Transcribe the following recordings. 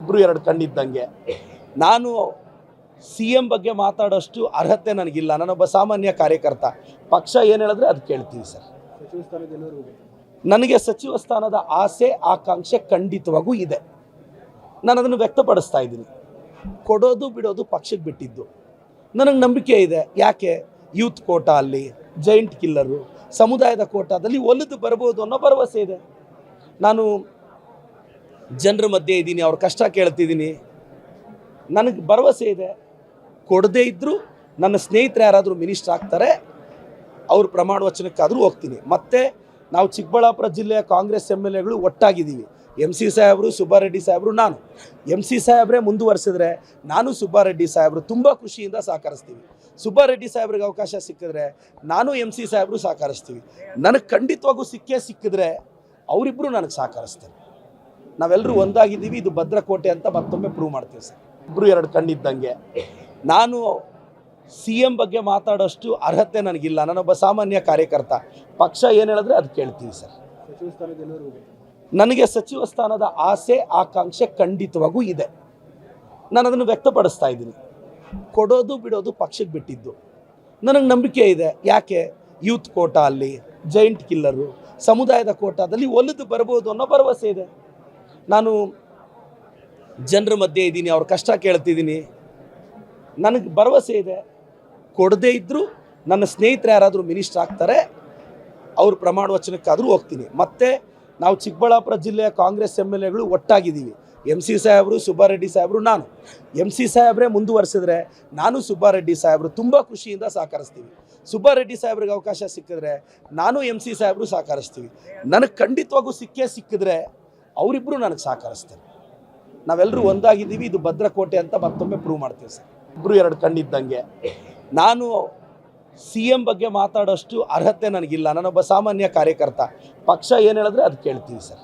ಇಬ್ಬರು ಎರಡು ಕಣ್ಣಿದ್ದಂಗೆ. ನಾನು CM ಬಗ್ಗೆ ಮಾತಾಡೋಷ್ಟು ಅರ್ಹತೆ ನನಗಿಲ್ಲ. ನಾನೊಬ್ಬ ಸಾಮಾನ್ಯ ಕಾರ್ಯಕರ್ತ. ಪಕ್ಷ ಏನು ಹೇಳಿದ್ರೆ ಅದು ಕೇಳ್ತೀವಿ ಸರ್. ನನಗೆ ಸಚಿವ ಸ್ಥಾನದ ಆಸೆ ಆಕಾಂಕ್ಷೆ ಖಂಡಿತವಾಗೂ ಇದೆ. ನಾನು ಅದನ್ನು ವ್ಯಕ್ತಪಡಿಸ್ತಾ ಇದ್ದೀನಿ. ಕೊಡೋದು ಬಿಡೋದು ಪಕ್ಷಕ್ಕೆ ಬಿಟ್ಟಿದ್ದು. ನನಗೆ ನಂಬಿಕೆ ಇದೆ. ಯಾಕೆ? ಯೂತ್ ಕೋಟಾ ಅಲ್ಲಿ, ಜೈಂಟ್ ಕಿಲ್ಲರು, ಸಮುದಾಯದ ಕೋಟಾದಲ್ಲಿ ಒಲಿದು ಬರ್ಬೋದು ಅನ್ನೋ ಭರವಸೆ ಇದೆ. ನಾನು ಜನರ ಮಧ್ಯೆ ಇದ್ದೀನಿ, ಅವ್ರ ಕಷ್ಟ ಕೇಳ್ತಿದ್ದೀನಿ. ನನಗೆ ಭರವಸೆ ಇದೆ. ಕೊಡದೇ ಇದ್ದರೂ ನನ್ನ ಸ್ನೇಹಿತರು ಯಾರಾದರೂ ಮಿನಿಸ್ಟರ್ ಆಗ್ತಾರೆ, ಅವ್ರ ಪ್ರಮಾಣ ವಚನಕ್ಕಾದರೂ ಹೋಗ್ತೀನಿ. ಮತ್ತು ನಾವು ಚಿಕ್ಕಬಳ್ಳಾಪುರ ಜಿಲ್ಲೆಯ ಕಾಂಗ್ರೆಸ್ MLAಗಳು ಒಟ್ಟಾಗಿದ್ದೀವಿ. MC ಸಾಹೇಬರು, ಸುಬ್ಬಾರೆಡ್ಡಿ ಸಾಹೇಬರು, ನಾನು. MC ಸಾಹೇಬ್ರೆ ಮುಂದುವರಿಸಿದ್ರೆ ನಾನು ಸುಬ್ಬಾರೆಡ್ಡಿ ಸಾಹೇಬರು ತುಂಬ ಖುಷಿಯಿಂದ ಸಹಕರಿಸ್ತೀವಿ. ಸುಬ್ಬಾರೆಡ್ಡಿ ಸಾಹೇಬ್ರಿಗೆ ಅವಕಾಶ ಸಿಕ್ಕಿದ್ರೆ ನಾನು MC ಸಾಹೇಬರು ಸಹಕರಿಸ್ತೀವಿ. ನನಗೆ ಖಂಡಿತವಾಗೂ ಸಿಕ್ಕಿದ್ರೆ ಅವರಿಬ್ಬರು ನನಗೆ ಸಹಕರಿಸ್ತಾರೆ. ನಾವೆಲ್ಲರೂ ಒಂದಾಗಿದ್ದೀವಿ. ಇದು ಭದ್ರಕೋಟೆ ಅಂತ ಮತ್ತೊಮ್ಮೆ ಪ್ರೂವ್ ಮಾಡ್ತೀವಿ ಸರ್. ಇಬ್ಬರು ಎರಡು ಕಣ್ಣಿದ್ದಂಗೆ. ನಾನು CM ಬಗ್ಗೆ ಮಾತಾಡೋಷ್ಟು ಅರ್ಹತೆ ನನಗಿಲ್ಲ. ನಾನೊಬ್ಬ ಸಾಮಾನ್ಯ ಕಾರ್ಯಕರ್ತ. ಪಕ್ಷ ಏನು ಹೇಳಿದ್ರೆ ಅದು ಕೇಳ್ತೀವಿ ಸರ್. ನನಗೆ ಸಚಿವ ಸ್ಥಾನದ ಆಸೆ ಆಕಾಂಕ್ಷೆ ಖಂಡಿತವಾಗೂ ಇದೆ. ನಾನು ಅದನ್ನು ವ್ಯಕ್ತಪಡಿಸ್ತಾ ಇದ್ದೀನಿ. ಕೊಡೋದು ಬಿಡೋದು ಪಕ್ಷಕ್ಕೆ ಬಿಟ್ಟಿದ್ದು. ನನಗೆ ನಂಬಿಕೆ ಇದೆ. ಯಾಕೆ? ಯೂತ್ ಕೋಟಾ ಅಲ್ಲಿ, ಜೈಂಟ್ ಕಿಲ್ಲರು, ಸಮುದಾಯದ ಕೋಟಾದಲ್ಲಿ ಒಲಿದು ಬರ್ಬೋದು ಅನ್ನೋ ಭರವಸೆ ಇದೆ. ನಾನು ಜನರ ಮಧ್ಯೆ ಇದ್ದೀನಿ, ಅವ್ರ ಕಷ್ಟ ಕೇಳ್ತಿದ್ದೀನಿ. ನನಗೆ ಭರವಸೆ ಇದೆ. ಕೊಡದೇ ಇದ್ದರೂ ನನ್ನ ಸ್ನೇಹಿತರು ಯಾರಾದರೂ ಮಿನಿಸ್ಟರ್ ಆಗ್ತಾರೆ, ಅವ್ರ ಪ್ರಮಾಣ ವಚನಕ್ಕಾದರೂ ಹೋಗ್ತೀನಿ. ಮತ್ತು ನಾವು ಚಿಕ್ಕಬಳ್ಳಾಪುರ ಜಿಲ್ಲೆಯ ಕಾಂಗ್ರೆಸ್ MLAಗಳು ಒಟ್ಟಾಗಿದ್ದೀವಿ. MC ಸಾಹೇಬರು, ಸುಬ್ಬಾರೆಡ್ಡಿ ಸಾಹೇಬರು, ನಾನು. MC ಸಾಹೇಬ್ರೆ ಮುಂದುವರಿಸಿದ್ರೆ ನಾನು ಸುಬ್ಬಾರೆಡ್ಡಿ ಸಾಹೇಬರು ತುಂಬ ಖುಷಿಯಿಂದ ಸಹಕರಿಸ್ತೀವಿ. ಸುಬ್ಬಾರೆಡ್ಡಿ ಸಾಹೇಬ್ರಿಗೆ ಅವಕಾಶ ಸಿಕ್ಕಿದ್ರೆ ನಾನು MC ಸಾಹೇಬರು ಸಹಕರಿಸ್ತೀವಿ. ನನಗೆ ಖಂಡಿತವಾಗೂ ಸಿಕ್ಕಿದ್ರೆ ಅವರಿಬ್ಬರು ನನಗೆ ಸಹಕರಿಸ್ತಾರೆ. ನಾವೆಲ್ಲರೂ ಒಂದಾಗಿದ್ದೀವಿ. ಇದು ಭದ್ರಕೋಟೆ ಅಂತ ಮತ್ತೊಮ್ಮೆ ಪ್ರೂವ್ ಮಾಡ್ತೀವಿ ಸರ್. ಇಬ್ಬರು ಎರಡು ಕಣ್ಣಿದ್ದಂಗೆ. ನಾನು CM ಬಗ್ಗೆ ಮಾತಾಡೋಷ್ಟು ಅರ್ಹತೆ ನನಗಿಲ್ಲ. ನಾನೊಬ್ಬ ಸಾಮಾನ್ಯ ಕಾರ್ಯಕರ್ತ. ಪಕ್ಷ ಏನು ಹೇಳಿದ್ರೆ ಅದು ಕೇಳ್ತೀವಿ ಸರ್.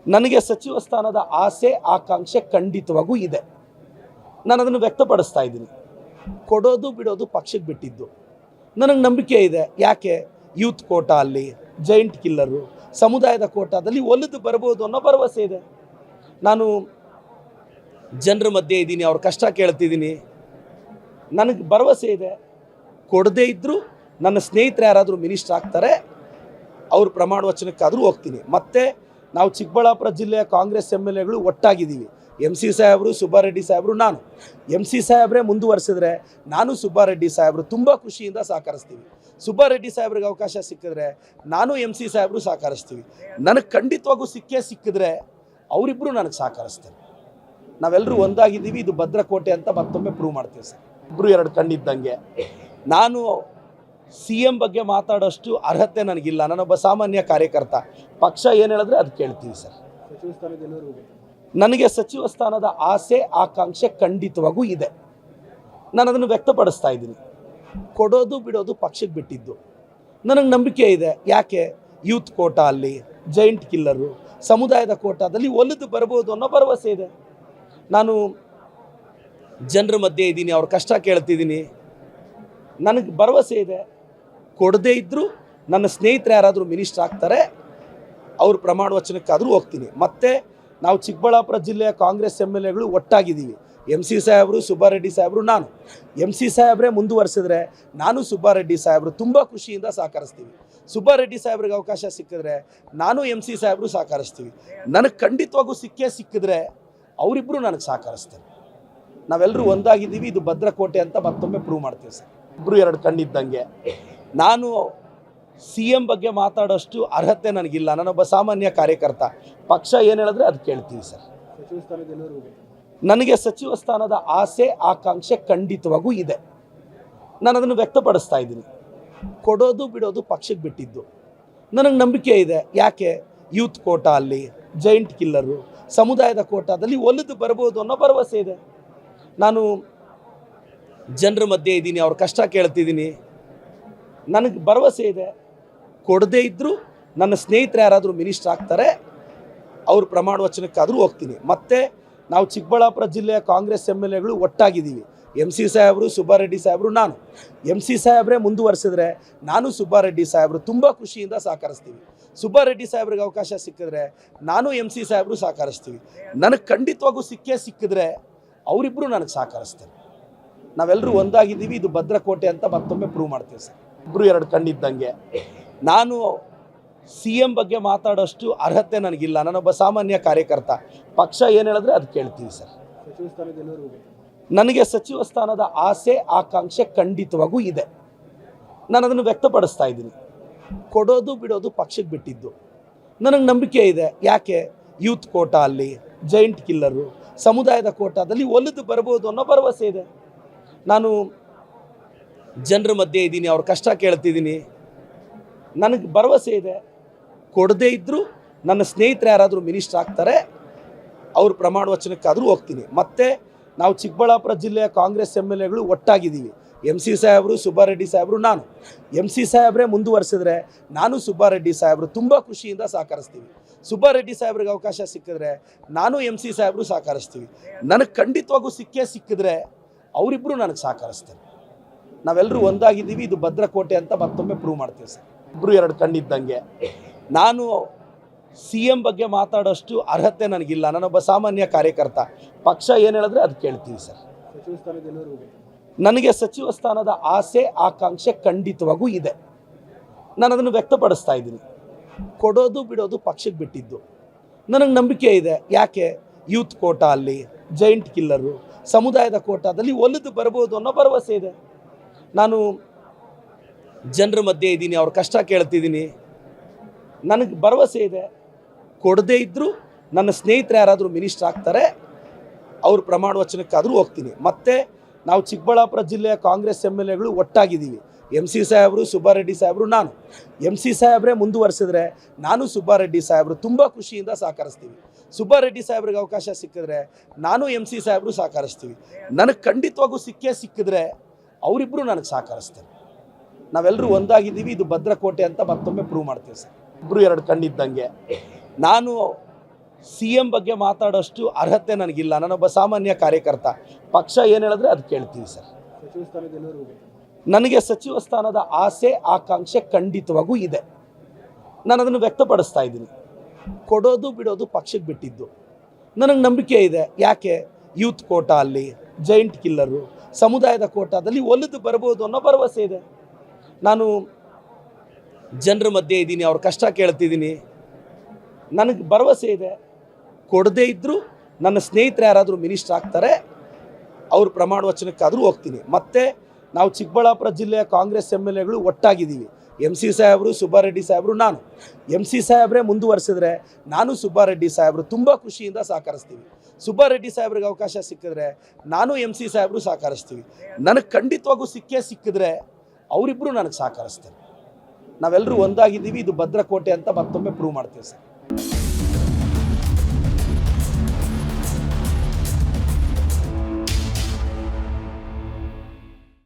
ನನಗೆ ಸಚಿವ ಸ್ಥಾನದ ಆಸೆ ಆಕಾಂಕ್ಷೆ ಖಂಡಿತವಾಗೂ ಇದೆ. ನಾನು ಅದನ್ನು ವ್ಯಕ್ತಪಡಿಸ್ತಾ ಇದ್ದೀನಿ. ಕೊಡೋದು ಬಿಡೋದು ಪಕ್ಷಕ್ಕೆ ಬಿಟ್ಟಿದ್ದು. ನನಗೆ ನಂಬಿಕೆ ಇದೆ. ಯಾಕೆ? ಯೂತ್ ಕೋಟಾ ಅಲ್ಲಿ, ಜೈಂಟ್ ಕಿಲ್ಲರು, ಸಮುದಾಯದ ಕೋಟಾದಲ್ಲಿ ಒಲಿದು ಬರ್ಬೋದು ಅನ್ನೋ ಭರವಸೆ ಇದೆ. ನಾನು ಜನರ ಮಧ್ಯೆ ಇದ್ದೀನಿ, ಅವ್ರ ಕಷ್ಟ ಕೇಳ್ತಿದ್ದೀನಿ. ನನಗೆ ಭರವಸೆ ಇದೆ. ಕೊಡದೇ ಇದ್ದರೂ ನನ್ನ ಸ್ನೇಹಿತರು ಯಾರಾದರೂ ಮಿನಿಸ್ಟರ್ ಆಗ್ತಾರೆ, ಅವ್ರ ಪ್ರಮಾಣ ವಚನಕ್ಕಾದರೂ ಹೋಗ್ತೀನಿ. ಮತ್ತು ನಾವು ಚಿಕ್ಕಬಳ್ಳಾಪುರ ಜಿಲ್ಲೆಯ ಕಾಂಗ್ರೆಸ್ MLAಗಳು ಒಟ್ಟಾಗಿದ್ದೀವಿ. MC ಸಾಹೇಬರು, ಸುಬ್ಬಾರೆಡ್ಡಿ ಸಾಹೇಬರು, ನಾನು. MC ಸಾಹೇಬ್ರೆ ಮುಂದುವರಿಸಿದ್ರೆ ನಾನು ಸುಬ್ಬಾರೆಡ್ಡಿ ಸಾಹೇಬರು ತುಂಬ ಖುಷಿಯಿಂದ ಸಹಕರಿಸ್ತೀವಿ. ಸುಬ್ಬಾರೆಡ್ಡಿ ಸಾಹೇಬ್ರಿಗೆ ಅವಕಾಶ ಸಿಕ್ಕಿದ್ರೆ ನಾನು MC ಸಾಹೇಬರು ಸಹಕರಿಸ್ತೀವಿ. ನನಗೆ ಖಂಡಿತವಾಗೂ ಸಿಕ್ಕಿದ್ರೆ ಅವರಿಬ್ಬರು ನನಗೆ ಸಹಕರಿಸ್ತಾರೆ. ನಾವೆಲ್ಲರೂ ಒಂದಾಗಿದ್ದೀವಿ. ಇದು ಭದ್ರಕೋಟೆ ಅಂತ ಮತ್ತೊಮ್ಮೆ ಪ್ರೂವ್ ಮಾಡ್ತೀವಿ ಸರ್. ಇಬ್ಬರು ಎರಡು ಕಣ್ಣಿದ್ದಂಗೆ. ನಾನು CM ಬಗ್ಗೆ ಮಾತಾಡೋಷ್ಟು ಅರ್ಹತೆ ನನಗಿಲ್ಲ. ನಾನೊಬ್ಬ ಸಾಮಾನ್ಯ ಕಾರ್ಯಕರ್ತ. ಪಕ್ಷ ಏನು ಹೇಳಿದ್ರೆ ಅದು ಕೇಳ್ತೀವಿ ಸರ್. ನನಗೆ ಸಚಿವ ಸ್ಥಾನದ ಆಸೆ ಆಕಾಂಕ್ಷೆ ಖಂಡಿತವಾಗೂ ಇದೆ. ನಾನು ಅದನ್ನು ವ್ಯಕ್ತಪಡಿಸ್ತಾ ಇದ್ದೀನಿ. ಕೊಡೋದು ಬಿಡೋದು ಪಕ್ಷಕ್ಕೆ ಬಿಟ್ಟಿದ್ದು. ನನಗೆ ನಂಬಿಕೆ ಇದೆ. ಯಾಕೆ? ಯೂತ್ ಕೋಟಾ ಅಲ್ಲಿ, ಜೈಂಟ್ ಕಿಲ್ಲರು, ಸಮುದಾಯದ ಕೋಟಾದಲ್ಲಿ ಒಲಿದು ಬರ್ಬೋದು ಅನ್ನೋ ಭರವಸೆ ಇದೆ. ನಾನು ಜನರ ಮಧ್ಯೆ ಇದ್ದೀನಿ, ಅವ್ರ ಕಷ್ಟ ಕೇಳ್ತಿದ್ದೀನಿ. ನನಗೆ ಭರವಸೆ ಇದೆ. ಕೊಡದೇ ಇದ್ದರೂ ನನ್ನ ಸ್ನೇಹಿತರು ಯಾರಾದರೂ ಮಿನಿಸ್ಟರ್ ಆಗ್ತಾರೆ, ಅವ್ರ ಪ್ರಮಾಣ ವಚನಕ್ಕಾದರೂ ಹೋಗ್ತೀನಿ. ಮತ್ತು ನಾವು ಚಿಕ್ಕಬಳ್ಳಾಪುರ ಜಿಲ್ಲೆಯ ಕಾಂಗ್ರೆಸ್ MLAಗಳು ಒಟ್ಟಾಗಿದ್ದೀವಿ. MC ಸಾಹೇಬರು, ಸುಬ್ಬಾರೆಡ್ಡಿ ಸಾಹೇಬರು, ನಾನು. MC ಸಾಹೇಬ್ರೆ ಮುಂದುವರಿಸಿದ್ರೆ ನಾನು ಸುಬ್ಬಾರೆಡ್ಡಿ ಸಾಹೇಬರು ತುಂಬ ಖುಷಿಯಿಂದ ಸಹಕರಿಸ್ತೀವಿ. ಸುಬ್ಬಾರೆಡ್ಡಿ ಸಾಹೇಬ್ರಿಗೆ ಅವಕಾಶ ಸಿಕ್ಕಿದ್ರೆ ನಾನು MC ಸಾಹೇಬರು ಸಹಕರಿಸ್ತೀವಿ. ನನಗೆ ಖಂಡಿತವಾಗೂ ಸಿಕ್ಕಿದ್ರೆ ಅವರಿಬ್ಬರು ನನಗೆ ಸಹಕರಿಸ್ತಾರೆ. ನಾವೆಲ್ಲರೂ ಒಂದಾಗಿದ್ದೀವಿ. ಇದು ಭದ್ರಕೋಟೆ ಅಂತ ಮತ್ತೊಮ್ಮೆ ಪ್ರೂವ್ ಮಾಡ್ತೀವಿ ಸರ್. ಇಬ್ಬರು ಎರಡು ಕಣ್ಣಿದ್ದಂಗೆ. ನಾನು CM ಬಗ್ಗೆ ಮಾತಾಡೋಷ್ಟು ಅರ್ಹತೆ ನನಗಿಲ್ಲ. ನಾನೊಬ್ಬ ಸಾಮಾನ್ಯ ಕಾರ್ಯಕರ್ತ. ಪಕ್ಷ ಏನು ಹೇಳಿದ್ರೆ ಅದು ಕೇಳ್ತೀವಿ ಸರ್. ನನಗೆ ಸಚಿವ ಸ್ಥಾನದ ಆಸೆ ಆಕಾಂಕ್ಷೆ ಖಂಡಿತವಾಗೂ ಇದೆ. ನಾನು ಅದನ್ನು ವ್ಯಕ್ತಪಡಿಸ್ತಾ ಇದ್ದೀನಿ. ಕೊಡೋದು ಬಿಡೋದು ಪಕ್ಷಕ್ಕೆ ಬಿಟ್ಟಿದ್ದು. ನನಗೆ ನಂಬಿಕೆ ಇದೆ. ಯಾಕೆ? ಯೂತ್ ಕೋಟಾ ಅಲ್ಲಿ, ಜೈಂಟ್ ಕಿಲ್ಲರು, ಸಮುದಾಯದ ಕೋಟಾದಲ್ಲಿ ಒಲಿದು ಬರ್ಬೋದು ಅನ್ನೋ ಭರವಸೆ ಇದೆ. ನಾನು ಜನರ ಮಧ್ಯೆ ಇದ್ದೀನಿ, ಅವ್ರ ಕಷ್ಟ ಕೇಳ್ತಿದ್ದೀನಿ. ನನಗೆ ಭರವಸೆ ಇದೆ. ಕೊಡದೇ ಇದ್ದರೂ ನನ್ನ ಸ್ನೇಹಿತರು ಯಾರಾದರೂ ಮಿನಿಸ್ಟರ್ ಆಗ್ತಾರೆ, ಅವ್ರ ಪ್ರಮಾಣ ವಚನಕ್ಕಾದರೂ ಹೋಗ್ತೀನಿ. ಮತ್ತು ನಾವು ಚಿಕ್ಕಬಳ್ಳಾಪುರ ಜಿಲ್ಲೆಯ ಕಾಂಗ್ರೆಸ್ MLAಗಳು ಒಟ್ಟಾಗಿದ್ದೀವಿ. MC ಸಾಹೇಬರು, ಸುಬ್ಬಾರೆಡ್ಡಿ ಸಾಹೇಬರು, ನಾನು. MC ಸಾಹೇಬ್ರೆ ಮುಂದುವರಿಸಿದ್ರೆ ನಾನು ಸುಬ್ಬಾರೆಡ್ಡಿ ಸಾಹೇಬರು ತುಂಬ ಖುಷಿಯಿಂದ ಸಹಕರಿಸ್ತೀವಿ. ಸುಬ್ಬಾರೆಡ್ಡಿ ಸಾಹೇಬ್ರಿಗೆ ಅವಕಾಶ ಸಿಕ್ಕಿದ್ರೆ ನಾನು MC ಸಾಹೇಬರು ಸಹಕರಿಸ್ತೀವಿ. ನನಗೆ ಖಂಡಿತವಾಗೂ ಸಿಕ್ಕಿದ್ರೆ ಅವರಿಬ್ಬರು ನನಗೆ ಸಹಕರಿಸ್ತಾರೆ. ನಾವೆಲ್ಲರೂ ಒಂದಾಗಿದ್ದೀವಿ. ಇದು ಭದ್ರಕೋಟೆ ಅಂತ ಮತ್ತೊಮ್ಮೆ ಪ್ರೂವ್ ಮಾಡ್ತೀವಿ ಸರ್. ಇಬ್ಬರು ಎರಡು ಕಣ್ಣಿದ್ದಂಗೆ. ನಾನು CM ಬಗ್ಗೆ ಮಾತಾಡೋಷ್ಟು ಅರ್ಹತೆ ನನಗಿಲ್ಲ. ನಾನೊಬ್ಬ ಸಾಮಾನ್ಯ ಕಾರ್ಯಕರ್ತ. ಪಕ್ಷ ಏನು ಹೇಳಿದ್ರೆ ಅದು ಕೇಳ್ತೀವಿ ಸರ್. ನನಗೆ ಸಚಿವ ಸ್ಥಾನದ ಆಸೆ ಆಕಾಂಕ್ಷೆ ಖಂಡಿತವಾಗೂ ಇದೆ. ನಾನು ಅದನ್ನು ವ್ಯಕ್ತಪಡಿಸ್ತಾ ಇದ್ದೀನಿ. ಕೊಡೋದು ಬಿಡೋದು ಪಕ್ಷಕ್ಕೆ ಬಿಟ್ಟಿದ್ದು. ನನಗೆ ನಂಬಿಕೆ ಇದೆ. ಯಾಕೆ? ಯೂತ್ ಕೋಟಾ ಅಲ್ಲಿ, ಜೈಂಟ್ ಕಿಲ್ಲರು, ಸಮುದಾಯದ ಕೋಟಾದಲ್ಲಿ ಒಲಿದು ಬರ್ಬೋದು ಅನ್ನೋ ಭರವಸೆ ಇದೆ. ನಾನು ಜನರ ಮಧ್ಯೆ ಇದ್ದೀನಿ, ಅವ್ರ ಕಷ್ಟ ಕೇಳ್ತಿದ್ದೀನಿ. ನನಗೆ ಭರವಸೆ ಇದೆ. ಕೊಡದೇ ಇದ್ದರೂ ನನ್ನ ಸ್ನೇಹಿತರು ಯಾರಾದರೂ ಮಿನಿಸ್ಟರ್ ಆಗ್ತಾರೆ, ಅವ್ರ ಪ್ರಮಾಣ ವಚನಕ್ಕಾದರೂ ಹೋಗ್ತೀನಿ. ಮತ್ತು ನಾವು ಚಿಕ್ಕಬಳ್ಳಾಪುರ ಜಿಲ್ಲೆಯ ಕಾಂಗ್ರೆಸ್ MLAಗಳು ಒಟ್ಟಾಗಿದ್ದೀವಿ. MC ಸಾಹೇಬರು, ಸುಬ್ಬಾರೆಡ್ಡಿ ಸಾಹೇಬರು, ನಾನು. MC ಸಾಹೇಬ್ರೇ ಮುಂದುವರಿಸಿದ್ರೆ ನಾನು ಸುಬ್ಬಾರೆಡ್ಡಿ ಸಾಹೇಬರು ತುಂಬ ಖುಷಿಯಿಂದ ಸಹಕರಿಸ್ತೀವಿ. ಸುಬ್ಬಾರೆಡ್ಡಿ ಸಾಹೇಬ್ರಿಗೆ ಅವಕಾಶ ಸಿಕ್ಕಿದ್ರೆ ನಾನು MC ಸಾಹೇಬರು ಸಹಕರಿಸ್ತೀವಿ. ನನಗೆ ಖಂಡಿತವಾಗೂ ಸಿಕ್ಕಿದ್ರೆ ಅವರಿಬ್ಬರು ನನಗೆ ಸಹಕರಿಸ್ತಾರೆ. ನಾವೆಲ್ಲರೂ ಒಂದಾಗಿದ್ದೀವಿ. ಇದು ಭದ್ರಕೋಟೆ ಅಂತ ಮತ್ತೊಮ್ಮೆ ಪ್ರೂವ್ ಮಾಡ್ತೀವಿ ಸರ್. ಇಬ್ಬರು ಎರಡು ಕಣ್ಣಿದ್ದಂಗೆ. ನಾನು CM ಬಗ್ಗೆ ಮಾತಾಡೋಷ್ಟು ಅರ್ಹತೆ ನನಗಿಲ್ಲ. ನಾನೊಬ್ಬ ಸಾಮಾನ್ಯ ಕಾರ್ಯಕರ್ತ. ಪಕ್ಷ ಏನು ಹೇಳಿದ್ರೆ ಅದು ಕೇಳ್ತೀವಿ ಸರ್. ನನಗೆ ಸಚಿವ ಸ್ಥಾನದ ಆಸೆ ಆಕಾಂಕ್ಷೆ ಖಂಡಿತವಾಗೂ ಇದೆ. ನಾನು ಅದನ್ನು ವ್ಯಕ್ತಪಡಿಸ್ತಾ ಇದ್ದೀನಿ. ಕೊಡೋದು ಬಿಡೋದು ಪಕ್ಷಕ್ಕೆ ಬಿಟ್ಟಿದ್ದು. ನನಗೆ ನಂಬಿಕೆ ಇದೆ. ಯಾಕೆ? ಯೂತ್ ಕೋಟಾ ಅಲ್ಲಿ, ಜೈಂಟ್ ಕಿಲ್ಲರು, ಸಮುದಾಯದ ಕೋಟಾದಲ್ಲಿ ಒಲಿದು ಬರ್ಬೋದು ಅನ್ನೋ ಭರವಸೆ ಇದೆ. ನಾನು ಜನರ ಮಧ್ಯೆ ಇದ್ದೀನಿ, ಅವ್ರ ಕಷ್ಟ ಕೇಳ್ತಿದ್ದೀನಿ. ನನಗೆ ಭರವಸೆ ಇದೆ. ಕೊಡದೇ ಇದ್ದರೂ ನನ್ನ ಸ್ನೇಹಿತರು ಯಾರಾದರೂ ಮಿನಿಸ್ಟರ್ ಆಗ್ತಾರೆ, ಅವ್ರ ಪ್ರಮಾಣ ವಚನಕ್ಕಾದರೂ ಹೋಗ್ತೀನಿ. ಮತ್ತು ನಾವು ಚಿಕ್ಕಬಳ್ಳಾಪುರ ಜಿಲ್ಲೆಯ ಕಾಂಗ್ರೆಸ್ MLAಗಳು ಒಟ್ಟಾಗಿದ್ದೀವಿ. MC ಸಾಹೇಬರು, ಸುಬ್ಬಾರೆಡ್ಡಿ ಸಾಹೇಬರು, ನಾನು. MC ಸಾಹೇಬ್ರೇ ಮುಂದುವರಿಸಿದ್ರೆ ನಾನು ಸುಬ್ಬಾರೆಡ್ಡಿ ಸಾಹೇಬರು ತುಂಬ ಖುಷಿಯಿಂದ ಸಹಕರಿಸ್ತೀವಿ. ಸುಬ್ಬಾರೆಡ್ಡಿ ಸಾಹೇಬ್ರಿಗೆ ಅವಕಾಶ ಸಿಕ್ಕಿದ್ರೆ ನಾನು MC ಸಾಹೇಬರು ಸಹಕರಿಸ್ತೀವಿ. ನನಗೆ ಖಂಡಿತವಾಗೂ ಸಿಕ್ಕಿದ್ರೆ ಅವರಿಬ್ಬರು ನನಗೆ ಸಹಕರಿಸ್ತಾರೆ. ನಾವೆಲ್ಲರೂ ಒಂದಾಗಿದ್ದೀವಿ. ಇದು ಭದ್ರಕೋಟೆ ಅಂತ ಮತ್ತೊಮ್ಮೆ ಪ್ರೂವ್ ಮಾಡ್ತೀವಿ ಸರ್. ಇಬ್ಬರು ಎರಡು ಕಣ್ಣಿದ್ದಂಗೆ. ನಾನು CM ಬಗ್ಗೆ ಮಾತಾಡೋಷ್ಟು ಅರ್ಹತೆ ನನಗಿಲ್ಲ. ನಾನೊಬ್ಬ ಸಾಮಾನ್ಯ ಕಾರ್ಯಕರ್ತ. ಪಕ್ಷ ಏನು ಹೇಳಿದ್ರೆ ಅದು ಕೇಳ್ತೀವಿ ಸರ್. ನನಗೆ ಸಚಿವ ಸ್ಥಾನದ ಆಸೆ ಆಕಾಂಕ್ಷೆ ಖಂಡಿತವಾಗೂ ಇದೆ. ನಾನು ಅದನ್ನು ವ್ಯಕ್ತಪಡಿಸ್ತಾ ಇದ್ದೀನಿ. ಕೊಡೋದು ಬಿಡೋದು ಪಕ್ಷಕ್ಕೆ ಬಿಟ್ಟಿದ್ದು. ನನಗೆ ನಂಬಿಕೆ ಇದೆ. ಯಾಕೆ? ಯೂತ್ ಕೋಟಾ ಅಲ್ಲಿ, ಜೈಂಟ್ ಕಿಲ್ಲರು, ಸಮುದಾಯದ ಕೋಟಾದಲ್ಲಿ ಒಲಿದು ಬರ್ಬೋದು ಅನ್ನೋ ಭರವಸೆ ಇದೆ. ನಾನು ಜನರ ಮಧ್ಯೆ ಇದ್ದೀನಿ, ಅವ್ರ ಕಷ್ಟ ಕೇಳ್ತಿದ್ದೀನಿ. ನನಗೆ ಭರವಸೆ ಇದೆ. ಕೊಡದೇ ಇದ್ದರೂ ನನ್ನ ಸ್ನೇಹಿತರು ಯಾರಾದರೂ ಮಿನಿಸ್ಟರ್ ಆಗ್ತಾರೆ, ಅವ್ರ ಪ್ರಮಾಣ ವಚನಕ್ಕಾದರೂ ಹೋಗ್ತೀನಿ. ಮತ್ತು ನಾವು ಚಿಕ್ಕಬಳ್ಳಾಪುರ ಜಿಲ್ಲೆಯ ಕಾಂಗ್ರೆಸ್ MLAಗಳು ಒಟ್ಟಾಗಿದ್ದೀವಿ. MC ಸಾಹೇಬರು, ಸುಬ್ಬಾರೆಡ್ಡಿ ಸಾಹೇಬರು, ನಾನು. MC ಸಾಹೇಬ್ರೇ ಮುಂದುವರಿಸಿದ್ರೆ ನಾನು ಸುಬ್ಬಾರೆಡ್ಡಿ ಸಾಹೇಬರು ತುಂಬ ಖುಷಿಯಿಂದ ಸಹಕರಿಸ್ತೀವಿ. ಸುಬ್ಬಾರೆಡ್ಡಿ ಸಾಹೇಬ್ರಿಗೆ ಅವಕಾಶ ಸಿಕ್ಕಿದ್ರೆ ನಾನು MC ಸಾಹೇಬರು ಸಹಕರಿಸ್ತೀವಿ. ನನಗೆ ಖಂಡಿತವಾಗೂ ಸಿಕ್ಕಿದ್ರೆ ಅವರಿಬ್ಬರು ನನಗೆ ಸಹಕರಿಸ್ತಾರೆ. ನಾವೆಲ್ಲರೂ ಒಂದಾಗಿದ್ದೀವಿ. ಇದು ಭದ್ರಕೋಟೆ ಅಂತ ಮತ್ತೊಮ್ಮೆ ಪ್ರೂವ್ ಮಾಡ್ತೀವಿ ಸರ್.